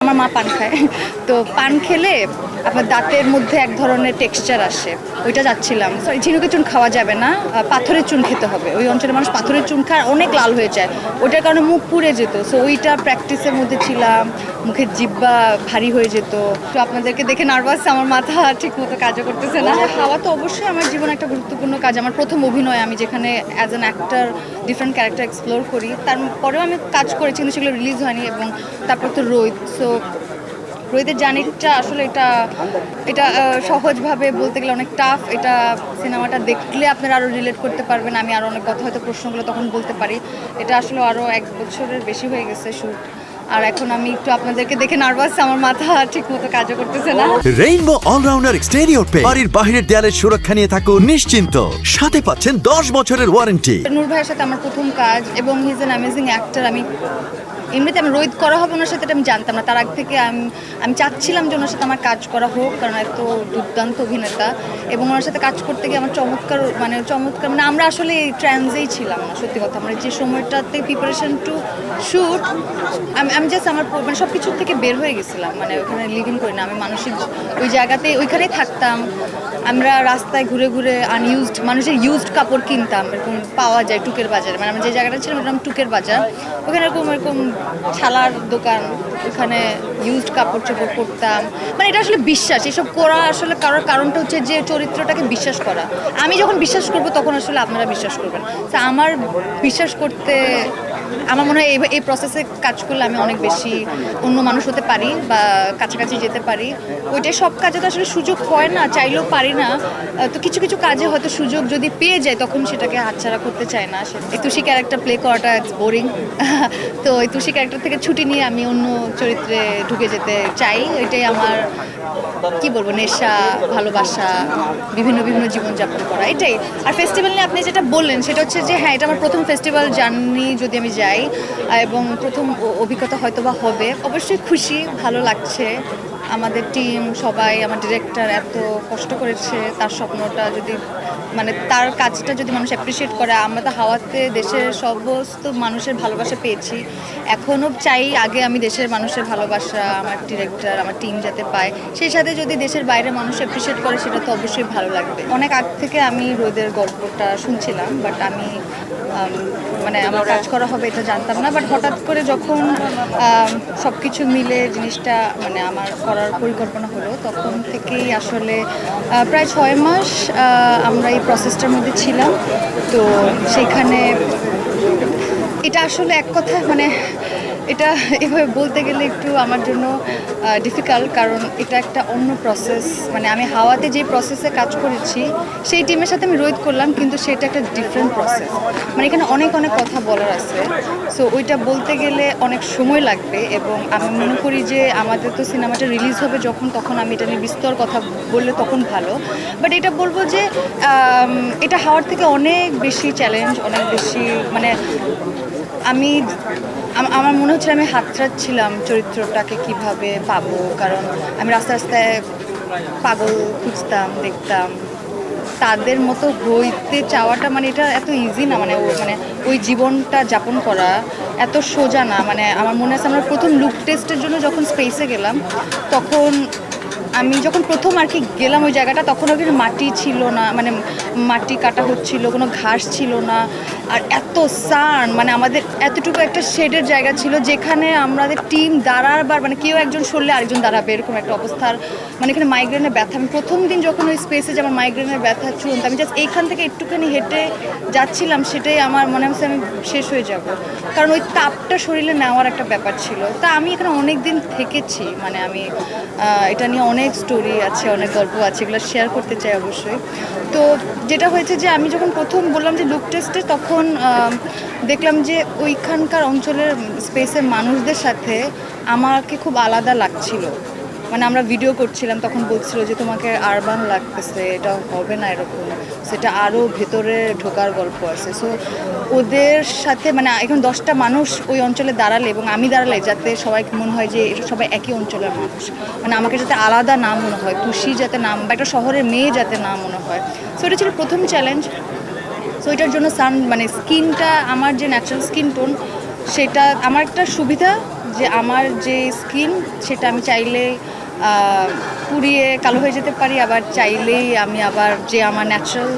আমার মা পান খায়, তো পান খেলে আপনার দাঁতের মধ্যে এক ধরনের টেক্সচার আসে, ওইটা যাচ্ছিলাম। সরি, ঝিনুকের চুন খাওয়া যাবে না, পাথরের চুন খেতে হবে। ওই অঞ্চলের মানুষ পাথরের চুন খায়, অনেক লাল হয়ে যায়, ওইটার কারণে মুখ পুড়ে যেত। সো ওইটা প্র্যাকটিসের মধ্যে ছিলাম, মুখের জিহ্বা ভারী হয়ে যেত। তো আপনাদেরকে দেখে নার্ভাস, আমার মাথা ঠিক মতো কাজও করতেছে না। হাওয়া তো অবশ্যই আমার জীবনে একটা গুরুত্বপূর্ণ কাজ, আমার প্রথম অভিনয়, আমি যেখানে as an actor different character explore করি। তারপরেও আমি কাজ করেছি কিন্তু সেগুলো রিলিজ হয়নি। এবং তারপর তো রোহিত, সো রোহিতের জার্নিটা আসলে এটা এটা সহজভাবে বলতে গেলে অনেক টাফ। এটা সিনেমাটা দেখলে আপনারা আরও রিলেট করতে পারবেন, আমি আরও অনেক কথা হয়তো প্রশ্নগুলো তখন বলতে পারি। এটা আসলে আরও 1 বছরের বেশি হয়ে গেছে শ্যুট, আর এখন আমি একটু আপনাদেরকে দেখে নার্ভাস, আমার মাথা ঠিক মতো কাজও করতেছে না। রেইনবো অলরাউন্ডার এক্সটেরিয়র পে বাড়ির বাহিরের দেয়ালের সুরক্ষা নিয়ে থাকুন নিশ্চিন্ত, সাথে পাচ্ছেন 10 বছরের ওয়ারেন্টি। নূর ভাইয়ের সাথে আমার প্রথম কাজ, এবং he is an amazing actor. আমি এমনিতে আমি রোহিত করা হবে ওনার সাথে, এটা আমি জানতাম না। তার আগ থেকে আমি চাচ্ছিলাম যে ওনার সাথে আমার কাজ করা হোক, কারণ এত দুর্দান্ত অভিনেতা। এবং ওনার সাথে কাজ করতে গিয়ে আমার চমৎকার মানে আমরা আসলে ট্রান্সেই ছিলাম না, সত্যি কথা। আমরা যে সময়টাতে প্রিপারেশন টু শ্যুট, আমি জাস্ট আমার মানে সব কিছুর থেকে বের হয়ে গেছিলাম, মানে ওখানে লিভিং করি না আমি, মানুষের ওই জায়গাতে ওইখানেই থাকতাম। আমরা রাস্তায় ঘুরে ঘুরে আনইউজড মানুষের ইউজড কাপড় কিনতাম, এরকম পাওয়া যায় টুকের বাজারে। মানে আমি যে জায়গাটা ছিলাম ওটা টুকের বাজার, ওখানে এরকম ছালার দোকান, ওখানে ইউজড কাপড় চোপড় করতাম। মানে এটা আসলে বিশ্বাস, এসব করা আসলে করার কারণটা হচ্ছে যে চরিত্রটাকে বিশ্বাস করা। আমি যখন বিশ্বাস করব তখন আসলে আপনারা বিশ্বাস করবেন। তো আমার বিশ্বাস করতে, আমার মনে হয় এই প্রসেসে কাজ করলে আমি অনেক বেশি অন্য মানুষ হতে পারি বা কাছাকাছি যেতে পারি। ওইটাই, সব কাজে তো আসলে সুযোগ হয় না, চাইলেও পারি না। তো কিছু কিছু কাজে হয়তো সুযোগ যদি পেয়ে যায় তখন সেটাকে হাতছাড়া করতে চায় না। এই তুষি ক্যারেক্টার প্লে করাটা বোরিং, তো এই তুষি ক্যারেক্টার থেকে ছুটি নিয়ে আমি অন্য চরিত্রে ঢুকে যেতে চাই। এটাই আমার কি বলবো, নেশা, ভালোবাসা, বিভিন্ন জীবনযাপন করা, এটাই। আর ফেস্টিভ্যাল নিয়ে আপনি যেটা বললেন সেটা হচ্ছে যে হ্যাঁ, এটা আমার প্রথম ফেস্টিভ্যাল জার্নি যদি আমি যাই, এবং প্রথম অভিজ্ঞতা হয়তো বা হবে। অবশ্যই খুশি, ভালো লাগছে। আমাদের টিম সবাই, আমার ডিরেক্টর এত কষ্ট করেছে, তার স্বপ্নটা যদি মানে তার কাজটা যদি মানুষ অ্যাপ্রিসিয়েট করে। আমরা তো হাওয়াতে দেশের সমস্ত মানুষের ভালোবাসা পেয়েছি, এখনও চাই আগে আমি দেশের মানুষের ভালোবাসা, আমার ডিরেক্টর, আমার টিম যাতে পায়। সেই সাথে যদি দেশের বাইরে মানুষ অ্যাপ্রিসিয়েট করে সেটা তো অবশ্যই ভালো লাগবে। অনেক আগ থেকে আমি রোদের গল্পটা শুনছিলাম, বাট আমি মানে আমার কাজ করা হবে এটা জানতাম না। বাট হঠাৎ করে যখন সব কিছু মিলে জিনিসটা মানে আমার করার পরিকল্পনা হলো, তখন থেকেই আসলে প্রায় 6 মাস আমরা এই প্রসেসটার মধ্যে ছিলাম। তো সেখানে এটা আসলে এক কথা মানে এটা এভাবে বলতে গেলে একটু আমার জন্য ডিফিকাল্ট, কারণ এটা একটা অন্য প্রসেস। মানে আমি হাওয়াতে যে প্রসেসে কাজ করেছি সেই টিমের সাথে আমি রোহিত করলাম, কিন্তু সেটা একটা ডিফারেন্ট প্রসেস। মানে এখানে অনেক কথা বলার আছে, সো ওইটা বলতে গেলে অনেক সময় লাগবে। এবং আমি মনে করি যে আমাদের তো সিনেমাটা রিলিজ হবে যখন, তখন আমি এটা নিয়ে বিস্তর কথা বললে তখন ভালো। বাট এটা বলবো যে এটা হাওয়ার থেকে অনেক বেশি চ্যালেঞ্জ, অনেক বেশি মানে আমার মনে হচ্ছিল আমি হাতড়াচ্ছিলাম চরিত্রটাকে কিভাবে পাবো, কারণ আমি রাস্তায় পাগল খুঁজতাম, দেখতাম। তাদের মতো হইতে চাওয়াটা মানে এটা এত ইজি না, মানে ওই জীবনটা যাপন করা এত সোজা না। মানে আমার মনে আছে আমরা প্রথম লুক টেস্টের জন্য যখন স্পেসে গেলাম, তখন আমি যখন প্রথম আর কি গেলাম ওই জায়গাটা, তখন ওখানে মাটি ছিল না, মানে মাটি কাটা হচ্ছিল, কোনো ঘাস ছিল না। আর এত সান, মানে আমাদের এতটুকু একটা শেডের জায়গা ছিল যেখানে আমাদের টিম দাঁড়াবার মানে কেউ একজন সরলে আরেকজন দাঁড়াবে, এরকম একটা অবস্থার। মানে এখানে মাইগ্রেনের ব্যথা, আমি প্রথম দিন যখন ওই স্পেসে যে আমার মাইগ্রেনের ব্যথা চলতো, আমি জাস্ট এইখান থেকে একটুখানি হেঁটে যাচ্ছিলাম, সেটাই আমার মনে হচ্ছে আমি শেষ হয়ে যাব, কারণ ওই তাপটা শরীরে নেওয়ার একটা ব্যাপার ছিল। তা আমি এখানে অনেক দিন থেকেছি, মানে আমি এটা নিয়ে অনেক স্টোরি আছে, অনেক গল্প আছে, এগুলো শেয়ার করতে চাই অবশ্যই। তো যেটা হয়েছে যে আমি যখন প্রথম বললাম যে লুক টেস্টে, তখন দেখলাম যে ওইখানকার অঞ্চলের স্পেসের মানুষদের সাথে আমাকে খুব আলাদা লাগছিল। মানে আমরা ভিডিও করছিলাম, তখন বলছিল যে তোমাকে আরবান লাগতেছে, এটা হবে না এরকম, সেটা আরও ভেতরে ঢোকার গল্প আছে। সো ওদের সাথে মানে এখন 10টা মানুষ ওই অঞ্চলে দাঁড়ালে এবং আমি দাঁড়ালে, যাতে সবাই মনে হয় যে এটা সবাই একই অঞ্চলের মানুষ, মানে আমাকে যাতে আলাদা না মনে হয়, তুষি যাতে নাম বা একটা শহরের মেয়ে যাতে না মনে হয়। সো এটা ছিল প্রথম চ্যালেঞ্জ। সো এটার জন্য মানে স্কিনটা, আমার যে ন্যাচারাল স্কিন টোন, সেটা আমার একটা সুবিধা যে আমার যে স্কিন সেটা আমি চাইলে পুড়িয়ে কালো হয়ে যেতে পারি, আবার চাইলেই আমি আবার যে আমার ন্যাচারাল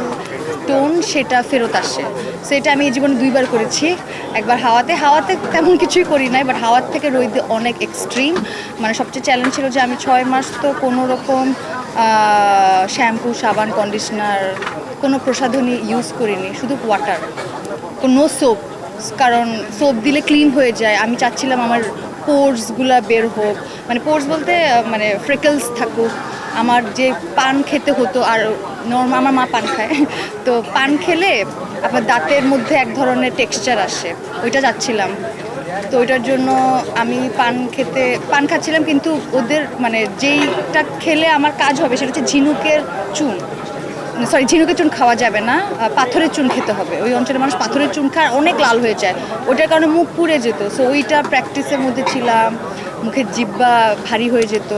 টোন সেটা ফেরত আসে। সো এটা আমি এই জীবনে 2বার করেছি। একবার হাওয়াতে তেমন কিছুই করি নাই, বাট হাওয়ার থেকে রোদে অনেক এক্সট্রিম। মানে সবচেয়ে চ্যালেঞ্জ ছিল যে আমি 6 মাস তো কোনো রকম শ্যাম্পু, সাবান, কন্ডিশনার, কোনো প্রসাধনী ইউজ করিনি, শুধু ওয়াটার, নো সোপ, কারণ সোপ দিলে ক্লিন হয়ে যায়। আমি চাচ্ছিলাম আমার পোর্সগুলো বের হোক, মানে পোর্স বলতে মানে ফ্রেকলস থাকুক। আমার যে পান খেতে হতো, আর আমার মা পান খায়, তো পান খেলে আপনার দাঁতের মধ্যে এক ধরনের টেক্সচার আসে, ওইটা চাচ্ছিলাম। তো ওইটার জন্য আমি পান খাচ্ছিলাম, কিন্তু ওদের মানে যেইটা খেলে আমার কাজ হবে সেটা হচ্ছে ঝিনুকের চুন খাওয়া যাবে না, পাথরের চুন খেতে হবে। ওই অঞ্চলের মানুষ পাথরের চুন খায়, অনেক লাল হয়ে যায়, ওইটার কারণে মুখ পুড়ে যেত। সো ওইটা প্র্যাকটিসের মধ্যে ছিলাম, মুখের জিহ্বা ভারী হয়ে যেত।